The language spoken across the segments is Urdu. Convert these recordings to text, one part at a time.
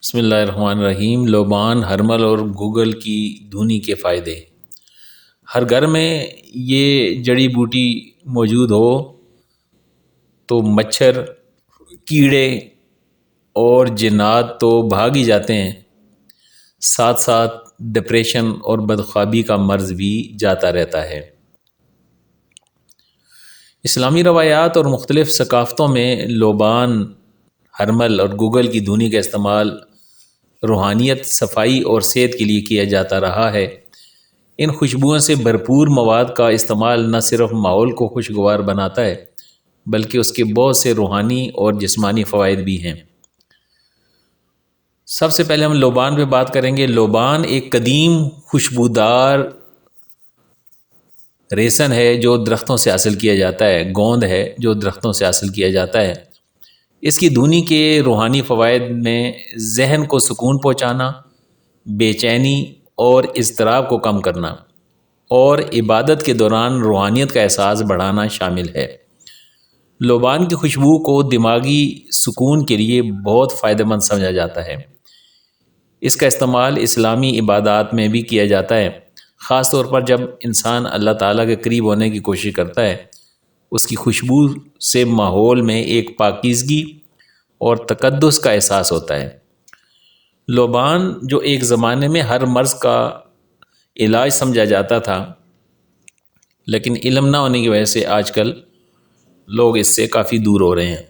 بسم اللہ الرحمن الرحیم۔ لوبان، ہرمل اور گوگل کی دھونی کے فائدے۔ ہر گھر میں یہ جڑی بوٹی موجود ہو تو مچھر، کیڑے اور جنات تو بھاگ ہی جاتے ہیں، ساتھ ساتھ ڈپریشن اور بدخوابی کا مرض بھی جاتا رہتا ہے۔ اسلامی روایات اور مختلف ثقافتوں میں لوبان، ہرمل اور گوگل کی دھونی کا استعمال روحانیت، صفائی اور صحت کے لیے کیا جاتا رہا ہے۔ ان خوشبوؤں سے بھرپور مواد کا استعمال نہ صرف ماحول کو خوشگوار بناتا ہے بلکہ اس کے بہت سے روحانی اور جسمانی فوائد بھی ہیں۔ سب سے پہلے ہم لوبان پہ بات کریں گے۔ لوبان ایک قدیم خوشبودار ریسن ہے جو درختوں سے حاصل کیا جاتا ہے، گوند ہے جو درختوں سے حاصل کیا جاتا ہے۔ اس کی دھونی کے روحانی فوائد میں ذہن کو سکون پہنچانا، بے چینی اور اضطراب کو کم کرنا اور عبادت کے دوران روحانیت کا احساس بڑھانا شامل ہے۔ لوبان کی خوشبو کو دماغی سکون کے لیے بہت فائدہ مند سمجھا جاتا ہے۔ اس کا استعمال اسلامی عبادات میں بھی کیا جاتا ہے، خاص طور پر جب انسان اللہ تعالیٰ کے قریب ہونے کی کوشش کرتا ہے۔ اس کی خوشبو سے ماحول میں ایک پاکیزگی اور تقدس کا احساس ہوتا ہے۔ لوبان جو ایک زمانے میں ہر مرض کا علاج سمجھا جاتا تھا، لیکن علم نہ ہونے کی وجہ سے آج کل لوگ اس سے کافی دور ہو رہے ہیں۔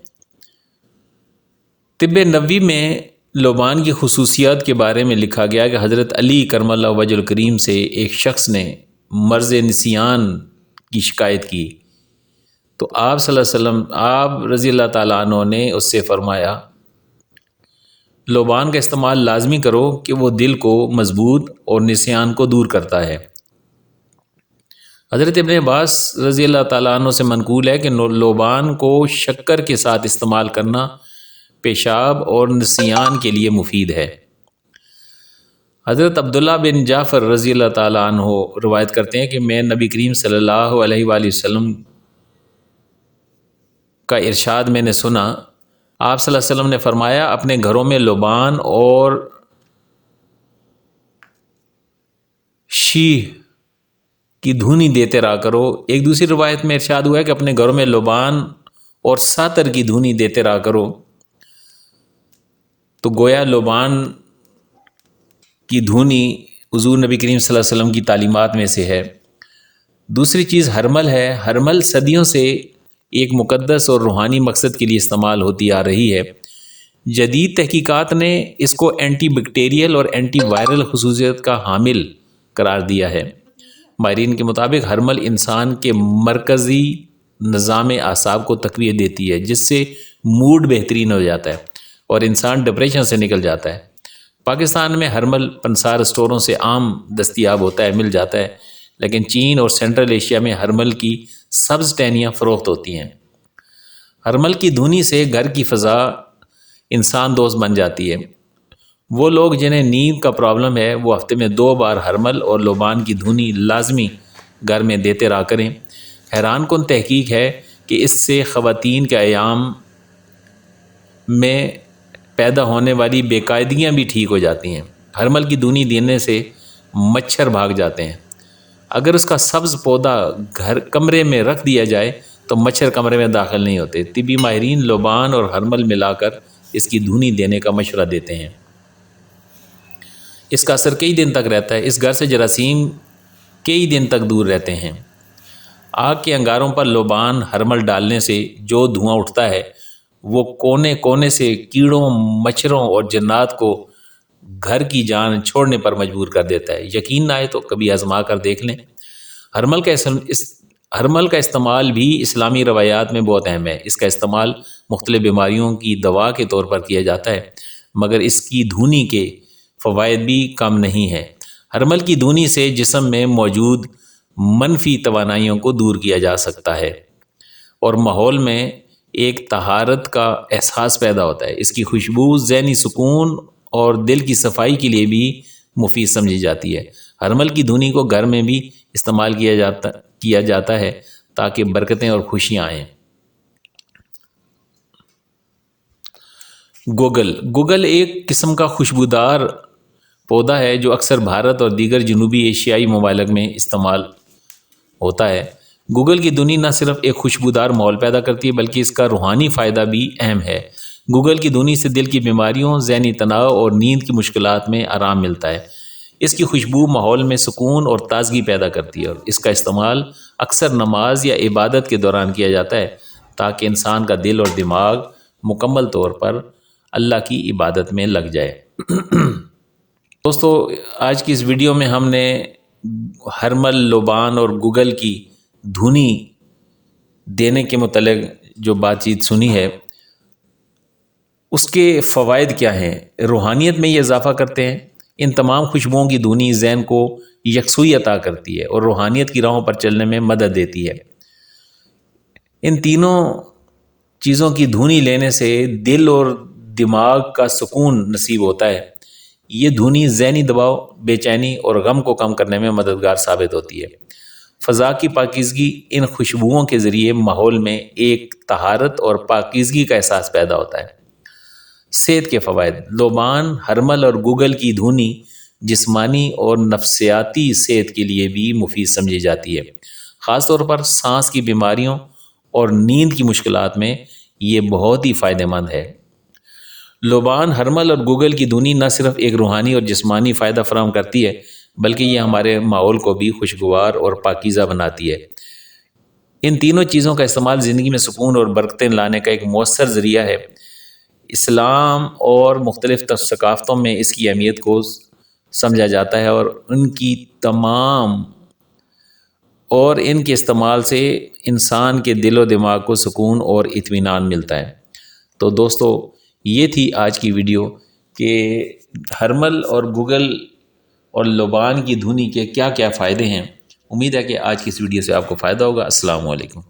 طب نبوی میں لوبان کی خصوصیات کے بارے میں لکھا گیا کہ حضرت علی کرم اللہ وجہ الکریم سے ایک شخص نے مرض نسیان کی شکایت کی تو آپ صلی اللہ علیہ وسلم، آپ رضی اللہ تعالیٰ عنہ نے اس سے فرمایا لوبان کا استعمال لازمی کرو کہ وہ دل کو مضبوط اور نسیان کو دور کرتا ہے۔ حضرت ابن عباس رضی اللہ تعالیٰ عنہ سے منقول ہے کہ لوبان کو شکر کے ساتھ استعمال کرنا پیشاب اور نسیان کے لیے مفید ہے۔ حضرت عبداللہ بن جعفر رضی اللہ تعالیٰ عنہ روایت کرتے ہیں کہ میں نبی کریم صلی اللہ علیہ وآلہ وسلم کا ارشاد میں نے سنا۔ آپ صلی اللہ علیہ وسلم نے فرمایا اپنے گھروں میں لوبان اور شیہ کی دھونی دیتے رہا کرو۔ ایک دوسری روایت میں ارشاد ہوا ہے کہ اپنے گھروں میں لوبان اور ساتر کی دھونی دیتے رہا کرو۔ تو گویا لوبان کی دھونی حضور نبی کریم صلی اللہ علیہ وسلم کی تعلیمات میں سے ہے۔ دوسری چیز ہرمل ہے۔ ہرمل صدیوں سے ایک مقدس اور روحانی مقصد کے لیے استعمال ہوتی آ رہی ہے۔ جدید تحقیقات نے اس کو اینٹی بیکٹیریل اور اینٹی وائرل خصوصیت کا حامل قرار دیا ہے۔ ماہرین کے مطابق ہرمل انسان کے مرکزی نظام اعصاب کو تقویت دیتی ہے، جس سے موڈ بہترین ہو جاتا ہے اور انسان ڈپریشن سے نکل جاتا ہے۔ پاکستان میں ہرمل پنسار اسٹوروں سے عام دستیاب ہوتا ہے، مل جاتا ہے، لیکن چین اور سینٹرل ایشیا میں ہرمل کی سبز ٹہنیاں فروخت ہوتی ہیں۔ ہرمل کی دھونی سے گھر کی فضا انسان دوست بن جاتی ہے۔ وہ لوگ جنہیں نیند کا پرابلم ہے وہ ہفتے میں 2 بار ہرمل اور لوبان کی دھونی لازمی گھر میں دیتے رہا کریں۔ حیران کن تحقیق ہے کہ اس سے خواتین کے ایام میں پیدا ہونے والی بے قاعدگیاں بھی ٹھیک ہو جاتی ہیں۔ ہرمل کی دھونی دینے سے مچھر بھاگ جاتے ہیں۔ اگر اس کا سبز پودا کمرے میں رکھ دیا جائے تو مچھر کمرے میں داخل نہیں ہوتے۔ طبی ماہرین لوبان اور ہرمل ملا کر اس کی دھونی دینے کا مشورہ دیتے ہیں۔ اس کا اثر کئی دن تک رہتا ہے۔ اس گھر سے جراثیم کئی دن تک دور رہتے ہیں۔ آگ کے انگاروں پر لوبان ہرمل ڈالنے سے جو دھواں اٹھتا ہے وہ کونے کونے سے کیڑوں، مچھروں اور جنات کو گھر کی جان چھوڑنے پر مجبور کر دیتا ہے۔ یقین نہ آئے تو کبھی آزما کر دیکھ لیں۔ ہرمل کا استعمال بھی اسلامی روایات میں بہت اہم ہے۔ اس کا استعمال مختلف بیماریوں کی دوا کے طور پر کیا جاتا ہے، مگر اس کی دھونی کے فوائد بھی کم نہیں ہیں۔ ہرمل کی دھونی سے جسم میں موجود منفی توانائیوں کو دور کیا جا سکتا ہے اور ماحول میں ایک طہارت کا احساس پیدا ہوتا ہے۔ اس کی خوشبو ذہنی سکون اور دل کی صفائی کے لیے بھی مفید سمجھی جاتی ہے۔ ہرمل کی دھونی کو گھر میں بھی استعمال کیا جاتا ہے تاکہ برکتیں اور خوشیاں آئیں۔ گوگل ایک قسم کا خوشبودار پودا ہے جو اکثر بھارت اور دیگر جنوبی ایشیائی ممالک میں استعمال ہوتا ہے۔ گوگل کی دھنی نہ صرف ایک خوشبودار ماحول پیدا کرتی ہے بلکہ اس کا روحانی فائدہ بھی اہم ہے۔ گوگل کی دھنی سے دل کی بیماریوں، ذہنی تناؤ اور نیند کی مشکلات میں آرام ملتا ہے۔ اس کی خوشبو ماحول میں سکون اور تازگی پیدا کرتی ہے اور اس کا استعمال اکثر نماز یا عبادت کے دوران کیا جاتا ہے تاکہ انسان کا دل اور دماغ مکمل طور پر اللہ کی عبادت میں لگ جائے۔ دوستو، آج کی اس ویڈیو میں ہم نے ہرمل، لوبان اور گوگل کی دھنی دینے کے متعلق جو بات چیت سنی ہے، اس کے فوائد کیا ہیں۔ روحانیت میں یہ اضافہ کرتے ہیں۔ ان تمام خوشبوؤں کی دھنی ذہن کو یکسوئی عطا کرتی ہے اور روحانیت کی راہوں پر چلنے میں مدد دیتی ہے۔ ان تینوں چیزوں کی دھنی لینے سے دل اور دماغ کا سکون نصیب ہوتا ہے۔ یہ دھنی ذہنی دباؤ، بے چینی اور غم کو کم کرنے میں مددگار ثابت ہوتی ہے۔ فضا کی پاکیزگی، ان خوشبوؤں کے ذریعے ماحول میں ایک طہارت اور پاکیزگی کا احساس پیدا ہوتا ہے۔ صحت کے فوائد۔ لوبان، ہرمل اور گوگل کی دھنی جسمانی اور نفسیاتی صحت کے لیے بھی مفید سمجھی جاتی ہے۔ خاص طور پر سانس کی بیماریوں اور نیند کی مشکلات میں یہ بہت ہی فائدہ مند ہے۔ لوبان، ہرمل اور گوگل کی دھنی نہ صرف ایک روحانی اور جسمانی فائدہ فراہم کرتی ہے بلکہ یہ ہمارے ماحول کو بھی خوشگوار اور پاکیزہ بناتی ہے۔ ان تینوں چیزوں کا استعمال زندگی میں سکون اور برکتیں لانے کا ایک مؤثر ذریعہ ہے۔ اسلام اور مختلف ثقافتوں میں اس کی اہمیت کو سمجھا جاتا ہے اور ان کے استعمال سے انسان کے دل و دماغ کو سکون اور اطمینان ملتا ہے۔ تو دوستو، یہ تھی آج کی ویڈیو کہ ہرمل اور گوگل اور لوبان کی دھنی کے کیا کیا فائدے ہیں۔ امید ہے کہ آج کی اس ویڈیو سے آپ کو فائدہ ہوگا۔ السلام علیکم۔